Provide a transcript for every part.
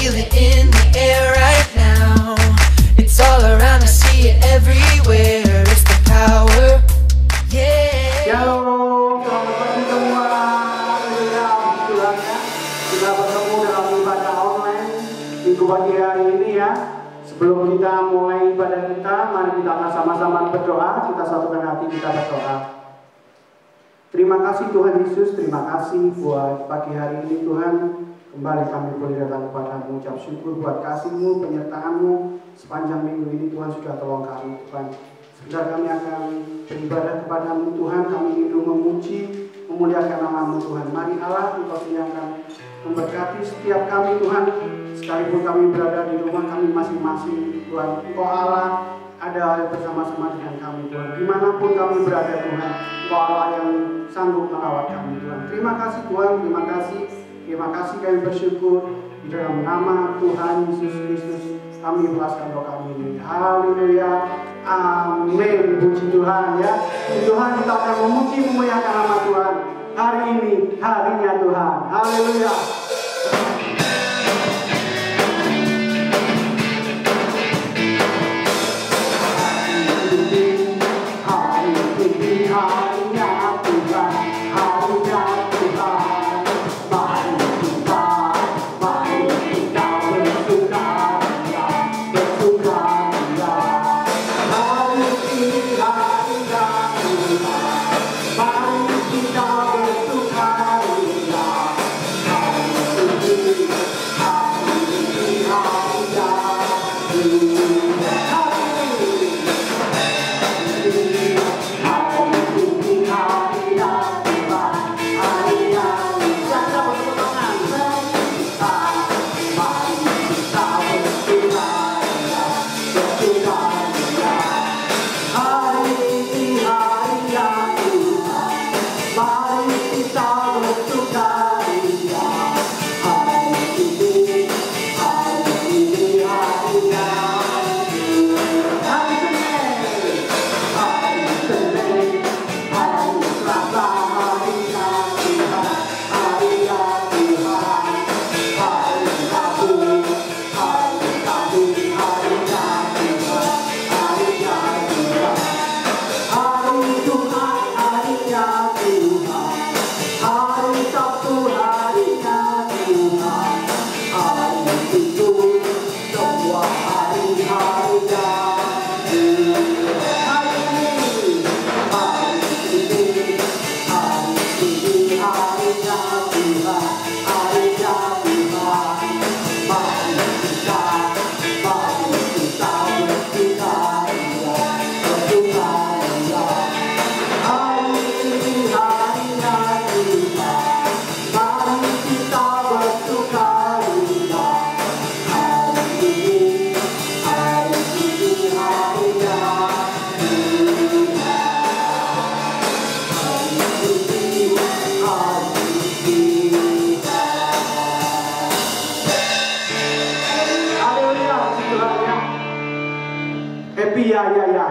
feel it in the air right now. It's all around, I see it everywhere. It's the power, yeah. Shalom, selamat pagi semua. Haleluya, Tuhan ya. Kita bertemu dalam ibadah online minggu pagi hari ini ya. Sebelum kita mulai ibadah kita, mari kita akan sama-sama berdoa. Kita satukan hati, kita berdoa. Terima kasih Tuhan Yesus, terima kasih buat pagi hari ini Tuhan. Kembali kami boleh datang kepadamu, ucap syukur buat kasih-Mu, penyertaan-Mu sepanjang minggu ini Tuhan sudah tolong kami Tuhan. Sebentar kami akan beribadah kepadamu Tuhan, kami rindu memuji, memuliakan nama-Mu Tuhan. Mari Allah, Engkau yang akan memberkati setiap kami Tuhan. Sekalipun kami berada di rumah kami masing-masing Tuhan, Engkau Allah ada bersama-sama dengan kami Tuhan. Dimanapun kami berada Tuhan, Engkau Allah yang sanggup melawat kami Tuhan. Terima kasih Tuhan, terima kasih. Terima kasih kami bersyukur di dalam nama Tuhan Yesus Kristus kami ikhlaskan doa kami ini. Haleluya, amin. Puji Tuhan ya. Puji Tuhan, kita akan memuji memuliakan nama Tuhan. Hari ini harinya Tuhan. Haleluya.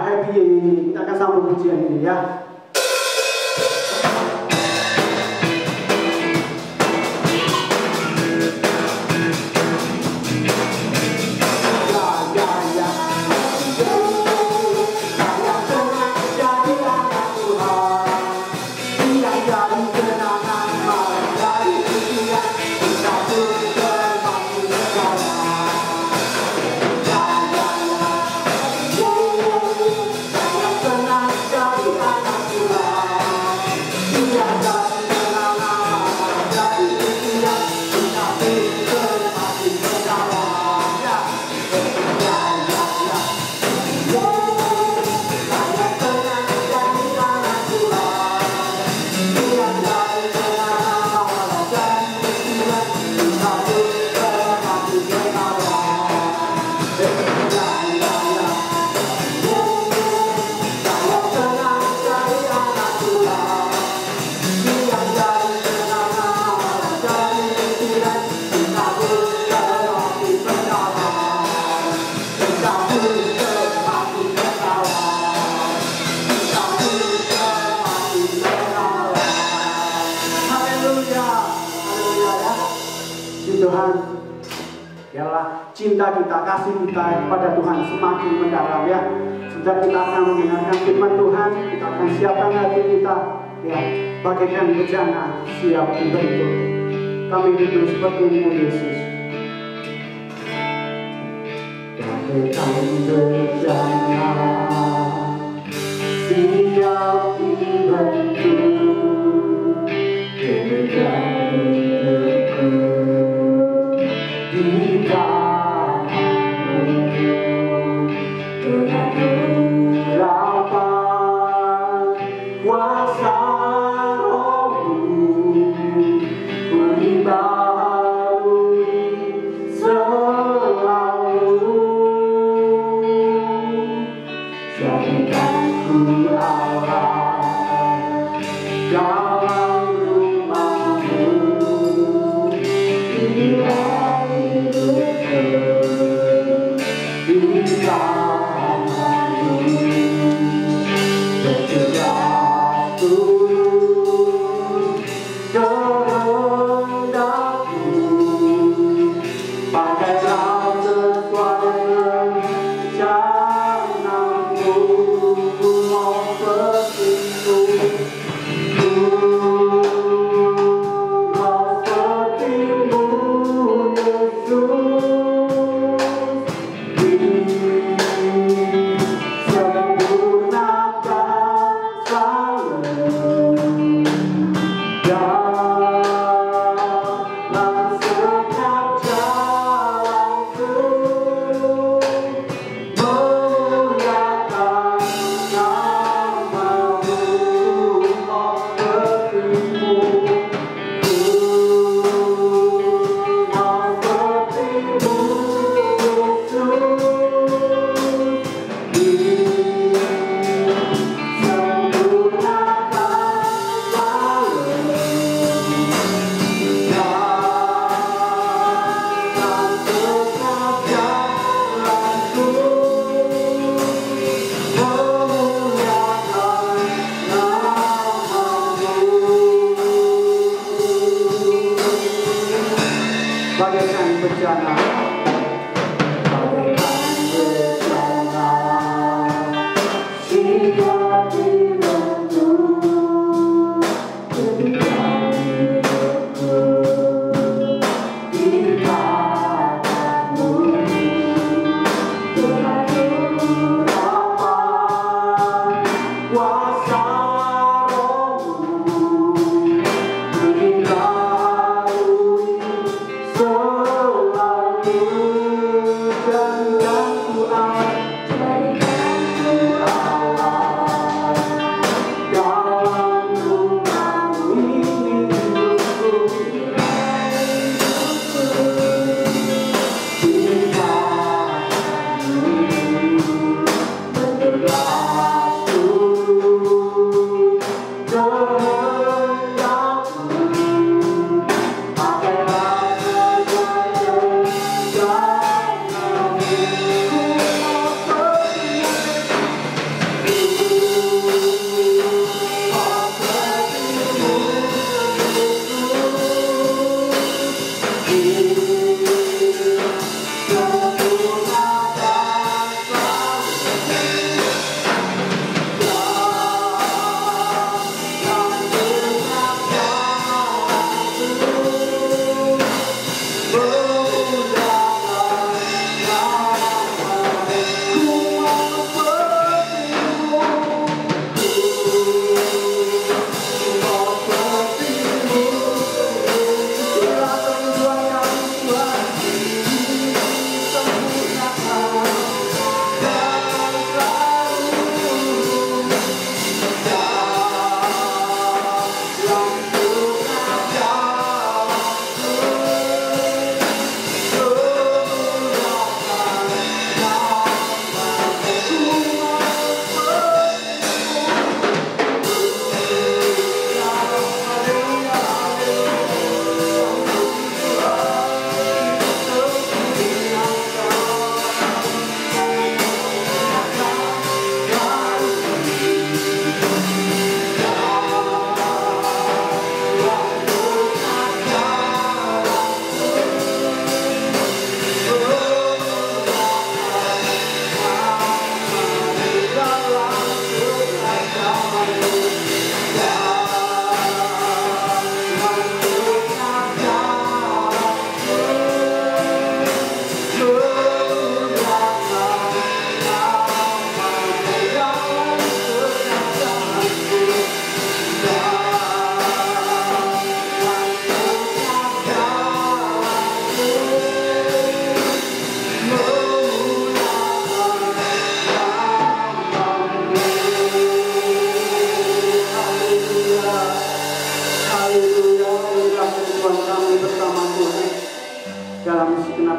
Happy. Kita akan sambung pujian ini ya. Biarlah cinta kita, kasih kita kepada Tuhan semakin mendalam ya. Sudah kita akan mendengarkan firman Tuhan, kita akan siapkan hati kita ya, bagaikan bejana siap dibentuk. Kami hidup seperti-Mu Yesus. Bagaikan bejana siap dibentuk, demikian hidupku di dalam-Mu, dengan urapan kuasa Roh-Mu, ku dibaharui selalu. Jadikan ku Allah dalam rumah-Mu, inilah hidupku di dalam-Mu. Bergerak turun kehendakmu, pakailah sesuai rencanamu. Ku mau seperti-Mu, ku mau seperti-Mu Yesus. Sempurnakan selalu dalam setiap jalanku, memuliakan nama-Mu, oh seperti-Mu. Ku mau seperti-Mu bagaikan bejana, bagaikan bejana siap dibentuk, jadikan hidupku di tangan-Mu, dengan urapan kuasa Roh-Mu, ku dibaharui selalu.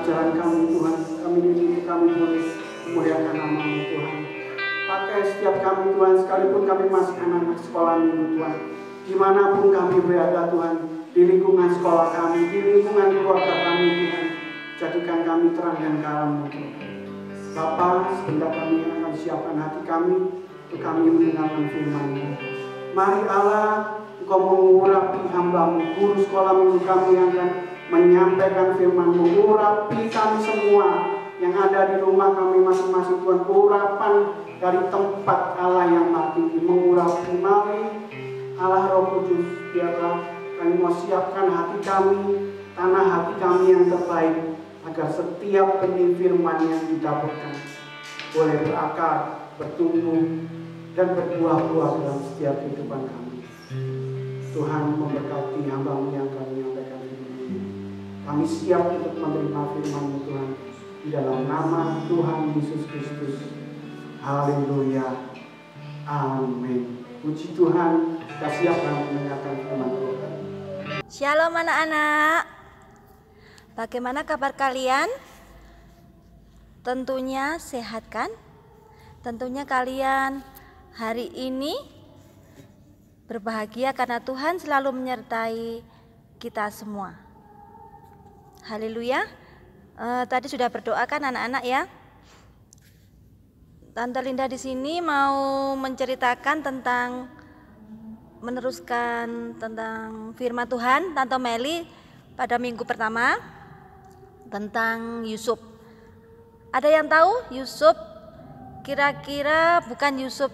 pengajaran kami Tuhan. Kami ini kami boleh memuliakan nama-Mu Tuhan. Pakai setiap kami Tuhan, sekalipun kami masih anak-anak sekolah minggu Tuhan. Dimanapun kami berada Tuhan, di lingkungan sekolah kami, di lingkungan keluarga kami Tuhan, jadikan kami terang dan garam-Mu Tuhan. Bapa, sebentar kami akan siapkan hati kami untuk kami mendengarkan firman-Mu. Mari Allah, Engkau mengurapi hamba-Mu, guru sekolah minggu kami yang akan menyampaikan firman-Mu. Urapi kami semua yang ada di rumah kami masing-masing Tuhan. Urapan dari tempat Allah yang maha tinggi, mengurapi. Mari Allah Roh Kudus, biarlah kami mau siapkan hati kami, tanah hati kami yang terbaik, agar setiap benih firman yang didapatkan boleh berakar, bertumbuh, dan berbuah-buah dalam setiap kehidupan kami. Tuhan memberkati hamba-Mu yang kami nyampaikan ini. Kami siap untuk menerima firman-Mu Tuhan, di dalam nama Tuhan Yesus Kristus. Haleluya. Amin. Puji Tuhan, kita siap mendengarkan firman Tuhan. Shalom anak-anak. Bagaimana kabar kalian? Tentunya sehat kan? Tentunya kalian hari ini berbahagia karena Tuhan selalu menyertai kita semua. Haleluya. Tadi sudah berdoa kan anak-anak ya? Tante Linda di sini mau menceritakan meneruskan tentang firman Tuhan Tante Meli pada minggu pertama tentang Yusuf. Ada yang tahu Yusuf kira-kira bukan Yusuf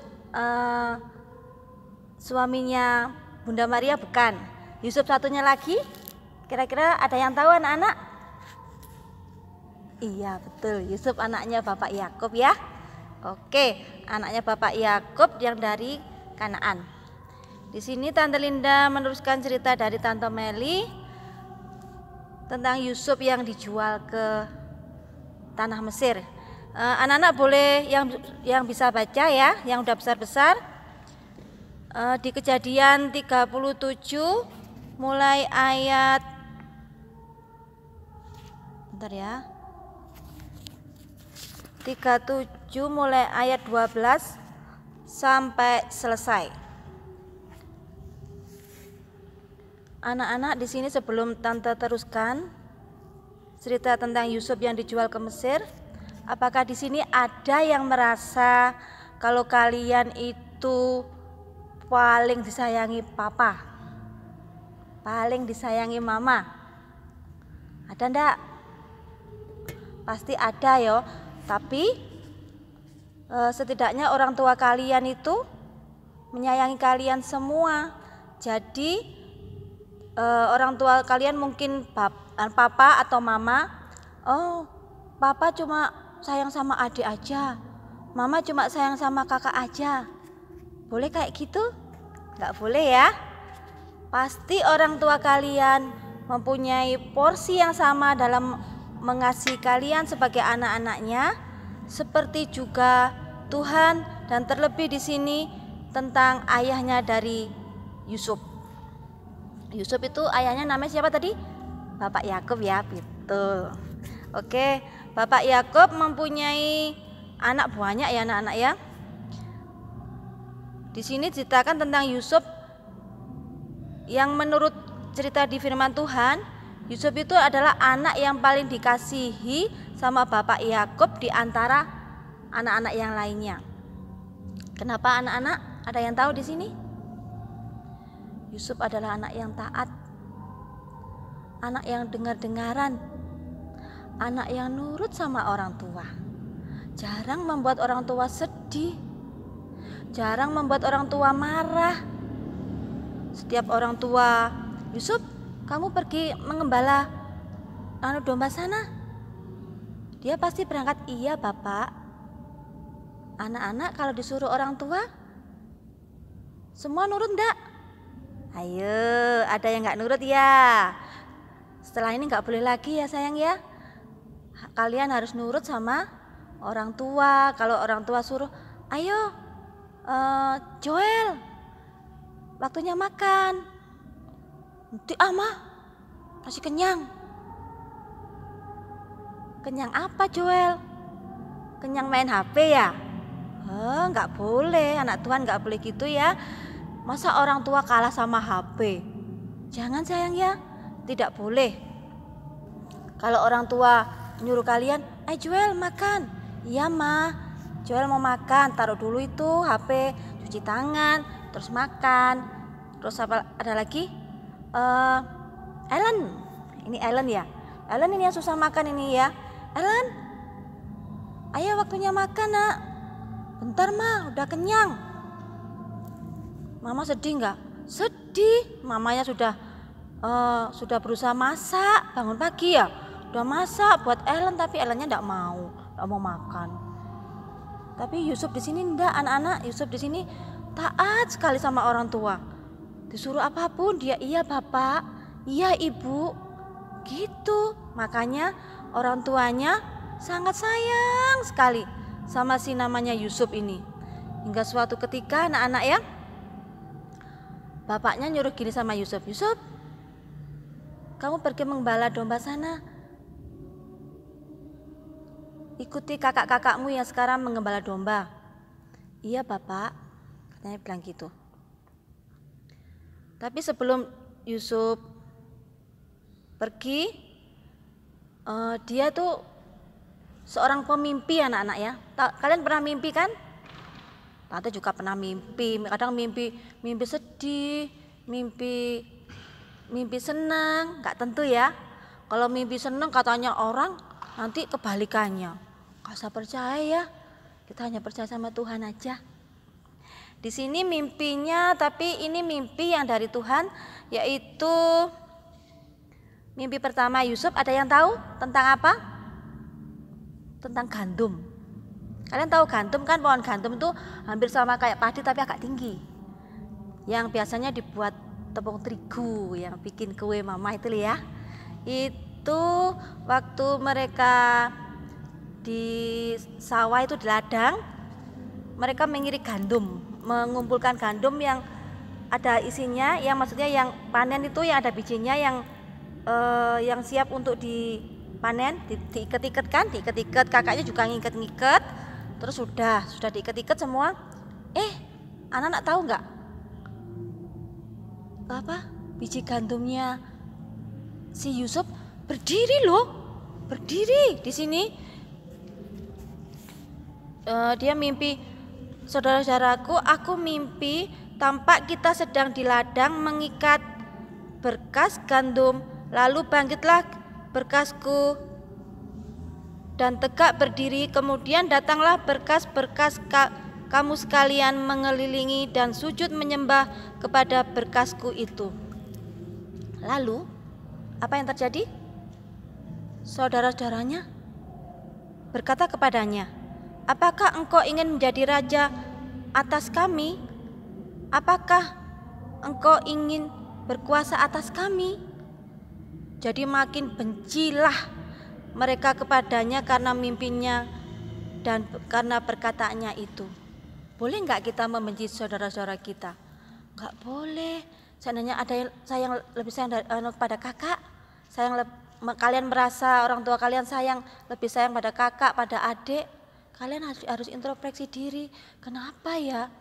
suaminya Bunda Maria, bukan. Yusuf satunya lagi, kira-kira ada yang tahu anak-anak? Iya betul, Yusuf anaknya Bapak Yakub ya. Oke, anaknya Bapak Yakub yang dari Kanaan. Di sini Tante Linda meneruskan cerita dari Tante Meli tentang Yusuf yang dijual ke tanah Mesir. Anak-anak boleh yang bisa baca ya, yang udah besar-besar. Di Kejadian 37 mulai ayat bentar ya. 37 mulai ayat 12 sampai selesai. Anak-anak di sini sebelum Tante teruskan cerita tentang Yusuf yang dijual ke Mesir, apakah di sini ada yang merasa kalau kalian itu paling disayangi papa, paling disayangi mama? Ada ndak? Pasti ada yo. Tapi setidaknya orang tua kalian itu menyayangi kalian semua. Jadi orang tua kalian mungkin papa atau mama, oh papa cuma sayang sama adik aja, mama cuma sayang sama kakak aja. Boleh kayak gitu? Nggak boleh ya. Pasti orang tua kalian mempunyai porsi yang sama dalam mengasihi kalian sebagai anak-anaknya, seperti juga Tuhan, dan terlebih di sini tentang ayahnya dari Yusuf. Yusuf itu ayahnya namanya siapa tadi? Bapak Yakub ya, betul. Oke, Bapak Yakub mempunyai anak banyak ya anak-anak ya. Di sini ceritakan tentang Yusuf yang menurut cerita di firman Tuhan, Yusuf itu adalah anak yang paling dikasihi sama Bapak Yakub di antara anak-anak yang lainnya. Kenapa anak-anak? Ada yang tahu di sini? Yusuf adalah anak yang taat, anak yang dengar-dengaran, anak yang nurut sama orang tua. Jarang membuat orang tua sedih, jarang membuat orang tua marah. Setiap orang tua, Yusuf, kamu pergi mengembala domba sana. Dia pasti berangkat, iya Bapak. Anak-anak kalau disuruh orang tua, semua nurut enggak? Ayo, ada yang nggak nurut ya? Setelah ini nggak boleh lagi ya sayang ya. Kalian harus nurut sama orang tua. Kalau orang tua suruh, ayo Joel, waktunya makan. Nanti mah masih kenyang. Kenyang apa Joel? Kenyang main HP ya? Nggak boleh, anak Tuhan nggak boleh gitu ya. Masa orang tua kalah sama HP? Jangan sayang ya, tidak boleh. Kalau orang tua nyuruh kalian, Joel makan. Iya ma, Joel mau makan, taruh dulu itu HP, cuci tangan, terus makan. Terus apa ada lagi? Ellen, ini Ellen ya. Ellen ini yang susah makan ini ya. Ellen, ayo waktunya makan nak. Bentar ma, udah kenyang. Mama sedih nggak? Sedih. Mamanya sudah berusaha masak, bangun pagi ya. Udah masak buat Ellen tapi Ellennya nggak mau makan. Tapi Yusuf di sini enggak, anak-anak Yusuf di sini taat sekali sama orang tua. Disuruh apapun dia iya bapak, iya ibu, gitu. Makanya orang tuanya sangat sayang sekali sama si namanya Yusuf ini. Hingga suatu ketika anak-anak ya, bapaknya nyuruh gini sama Yusuf, Yusuf, kamu pergi menggembala domba sana. Ikuti kakak-kakakmu yang sekarang menggembala domba. Iya bapak, katanya bilang gitu. Tapi sebelum Yusuf pergi, dia tuh seorang pemimpi anak-anak ya. Kalian pernah mimpi kan? Tante juga pernah mimpi. Kadang mimpi sedih, mimpi senang, nggak tentu ya. Kalau mimpi senang katanya orang nanti kebalikannya. Gak usah percaya ya. Kita hanya percaya sama Tuhan aja. Di sini mimpinya, tapi ini mimpi yang dari Tuhan, yaitu mimpi pertama Yusuf. Ada yang tahu tentang apa? Tentang gandum. Kalian tahu gandum kan? Pohon gandum itu hampir sama kayak padi tapi agak tinggi. Yang biasanya dibuat tepung terigu, yang bikin kue mama itu ya. Itu waktu mereka di sawah itu di ladang, mereka mengirik gandum, mengumpulkan gandum yang ada isinya, yang maksudnya yang panen itu yang ada bijinya, yang siap untuk dipanen, diikat-ikat kan, diikat-ikat, kakaknya juga ngikat-ngikat, terus sudah diikat-ikat semua. Anak-anak tahu nggak? Apa? Biji gandumnya si Yusuf berdiri loh, berdiri di sini. Dia mimpi, saudara-saudaraku, aku mimpi tampak kita sedang di ladang mengikat berkas gandum, lalu bangkitlah berkasku dan tegak berdiri, kemudian datanglah berkas-berkas kamu sekalian mengelilingi dan sujud menyembah kepada berkasku itu. Lalu apa yang terjadi? Saudara-saudaranya berkata kepadanya, apakah engkau ingin menjadi raja atas kami? Apakah engkau ingin berkuasa atas kami? Jadi makin bencilah mereka kepadanya karena mimpinya dan karena perkataannya itu. Boleh nggak kita membenci saudara-saudara kita? Nggak boleh. Seandainya ada yang lebih sayang pada kakak, kalian merasa orang tua kalian lebih sayang pada kakak, pada adik, kalian harus introspeksi diri. Kenapa ya?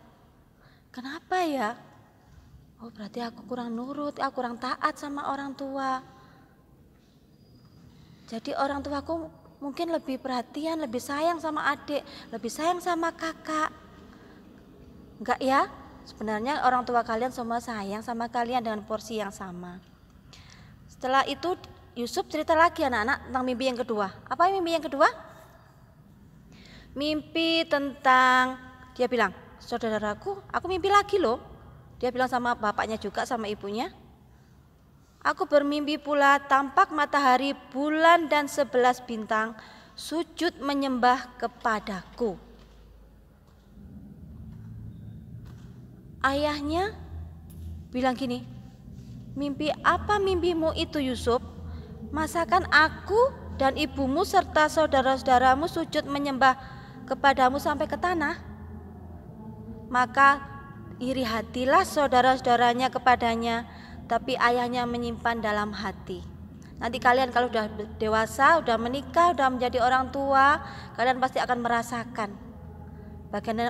Oh berarti aku kurang nurut, aku kurang taat sama orang tua. Jadi orang tuaku mungkin lebih perhatian, lebih sayang sama adik, lebih sayang sama kakak. Enggak ya? Sebenarnya orang tua kalian semua sayang sama kalian dengan porsi yang sama. Setelah itu Yusuf cerita lagi anak-anak tentang mimpi yang kedua. Apa mimpi yang kedua? Mimpi tentang, dia bilang, saudaraku, aku mimpi lagi loh. Dia bilang sama bapaknya juga, sama ibunya. Aku bermimpi pula tampak matahari, bulan dan 11 bintang sujud menyembah kepadaku. Ayahnya bilang gini, mimpi apa mimpimu itu Yusuf? Masakan aku dan ibumu serta saudara-saudaramu sujud menyembah kepadamu sampai ke tanah? Maka iri hatilah saudara-saudaranya kepadanya, tapi ayahnya menyimpan dalam hati. Nanti kalian kalau udah dewasa, udah menikah, udah menjadi orang tua, kalian pasti akan merasakan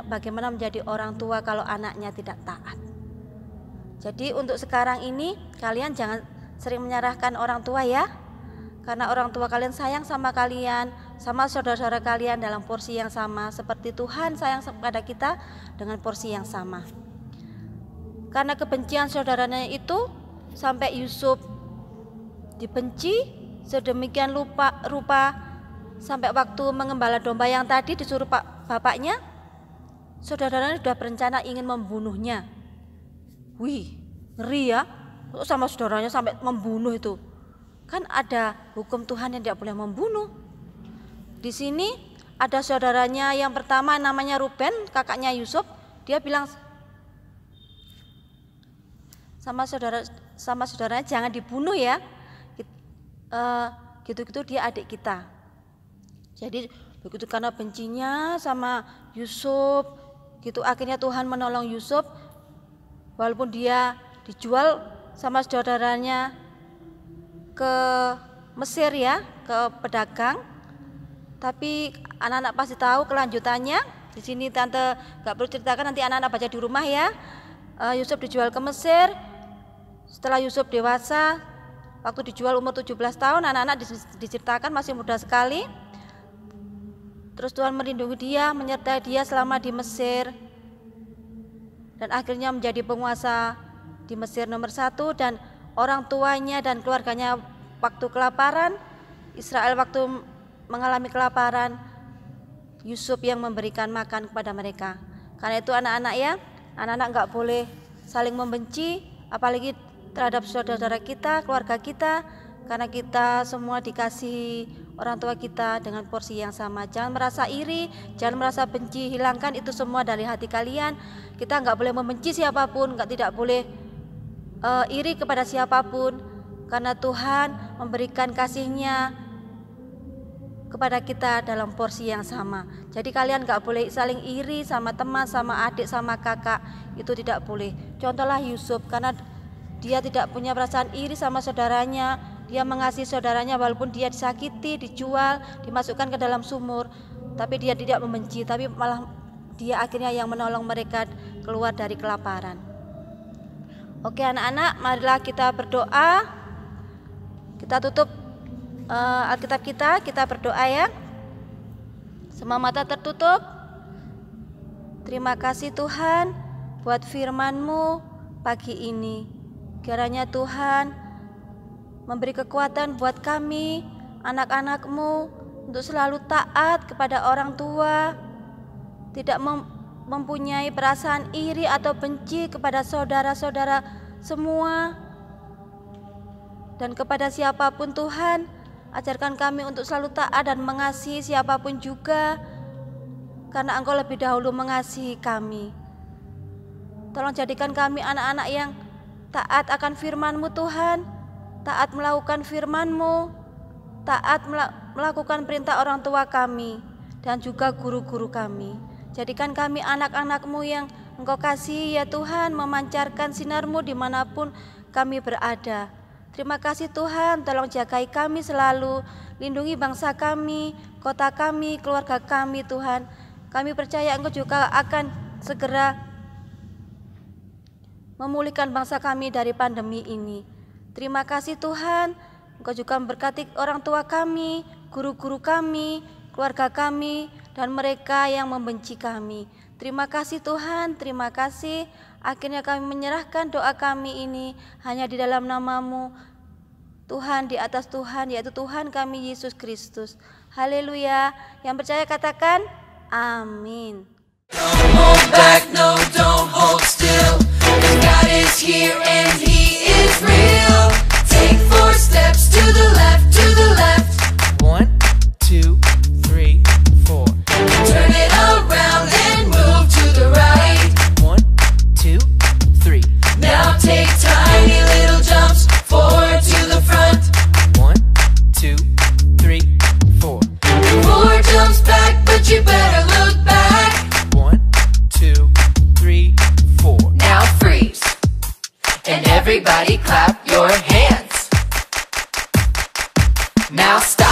bagaimana menjadi orang tua kalau anaknya tidak taat. Jadi untuk sekarang ini kalian jangan sering menyalahkan orang tua ya. Karena orang tua kalian sayang sama kalian, sama saudara-saudara kalian dalam porsi yang sama, seperti Tuhan sayang kepada kita dengan porsi yang sama. Karena kebencian saudaranya itu sampai Yusuf dibenci sedemikian rupa sampai waktu mengembala domba yang tadi disuruh bapaknya, saudaranya sudah berencana ingin membunuhnya. Wih, ngeri ya, sama saudaranya sampai membunuh itu. Kan ada hukum Tuhan yang tidak boleh membunuh. Di sini ada saudaranya yang pertama namanya Ruben, kakaknya Yusuf. Dia bilang sama saudaranya jangan dibunuh ya. Gitu-gitu dia adik kita. Jadi begitu karena bencinya sama Yusuf, gitu akhirnya Tuhan menolong Yusuf. Walaupun dia dijual sama saudaranya ke Mesir ya, ke pedagang, tapi anak-anak pasti tahu kelanjutannya. Di sini tante gak perlu ceritakan, nanti anak-anak baca di rumah ya. Yusuf dijual ke Mesir. Setelah Yusuf dewasa, waktu dijual umur 17 tahun, anak-anak diceritakan masih muda sekali. Terus Tuhan melindungi dia, menyertai dia selama di Mesir, dan akhirnya menjadi penguasa di Mesir nomor 1. Dan orang tuanya dan keluarganya waktu kelaparan, Israel waktu mengalami kelaparan, Yusuf yang memberikan makan kepada mereka. Karena itu anak-anak ya, anak-anak nggak boleh saling membenci, apalagi terhadap saudara-saudara kita, keluarga kita, karena kita semua dikasihi orang tua kita dengan porsi yang sama. Jangan merasa iri, jangan merasa benci, hilangkan itu semua dari hati kalian. Kita nggak boleh membenci siapapun, tidak boleh iri kepada siapapun, karena Tuhan memberikan kasih-Nya kepada kita dalam porsi yang sama. Jadi kalian gak boleh saling iri sama teman, sama adik, sama kakak, itu tidak boleh. Contohlah Yusuf, karena dia tidak punya perasaan iri sama saudaranya, dia mengasihi saudaranya walaupun dia disakiti, dijual, dimasukkan ke dalam sumur, tapi dia tidak membenci, tapi malah dia akhirnya yang menolong mereka keluar dari kelaparan. Oke anak-anak, marilah kita berdoa. Kita tutup Alkitab kita berdoa ya. Semua mata tertutup. Terima kasih Tuhan buat firman-Mu pagi ini. Kiranya Tuhan memberi kekuatan buat kami, anak-anak-Mu, untuk selalu taat kepada orang tua, tidak mempunyai perasaan iri atau benci kepada saudara-saudara semua, dan kepada siapapun Tuhan, ajarkan kami untuk selalu taat dan mengasihi siapapun juga, karena Engkau lebih dahulu mengasihi kami. Tolong jadikan kami anak-anak yang taat akan firman-Mu Tuhan, taat melakukan firman-Mu, taat melakukan perintah orang tua kami, dan juga guru-guru kami. Jadikan kami anak-anak-Mu yang Engkau kasih ya Tuhan, memancarkan sinar-Mu dimanapun kami berada. Terima kasih Tuhan, tolong jagai kami selalu, lindungi bangsa kami, kota kami, keluarga kami Tuhan. Kami percaya Engkau juga akan segera memulihkan bangsa kami dari pandemi ini. Terima kasih Tuhan, Engkau juga memberkati orang tua kami, guru-guru kami, keluarga kami, dan mereka yang membenci kami. Terima kasih Tuhan, terima kasih. Akhirnya kami menyerahkan doa kami ini hanya di dalam nama-Mu, Tuhan di atas Tuhan, yaitu Tuhan kami Yesus Kristus. Haleluya. Yang percaya katakan amin. Don't hold back, no, don't hold still. God is here and He is real. Take 4 steps to the left, to the left. 1, 2, 3, 4. Turn it around and move to the right. 1, 2, 3. Now take tiny little jumps forward to the front. 1, 2, 3, 4. 4 jumps back, but you better look back. 1, 2, 3, 4. Now freeze. And everybody clap your Now stop.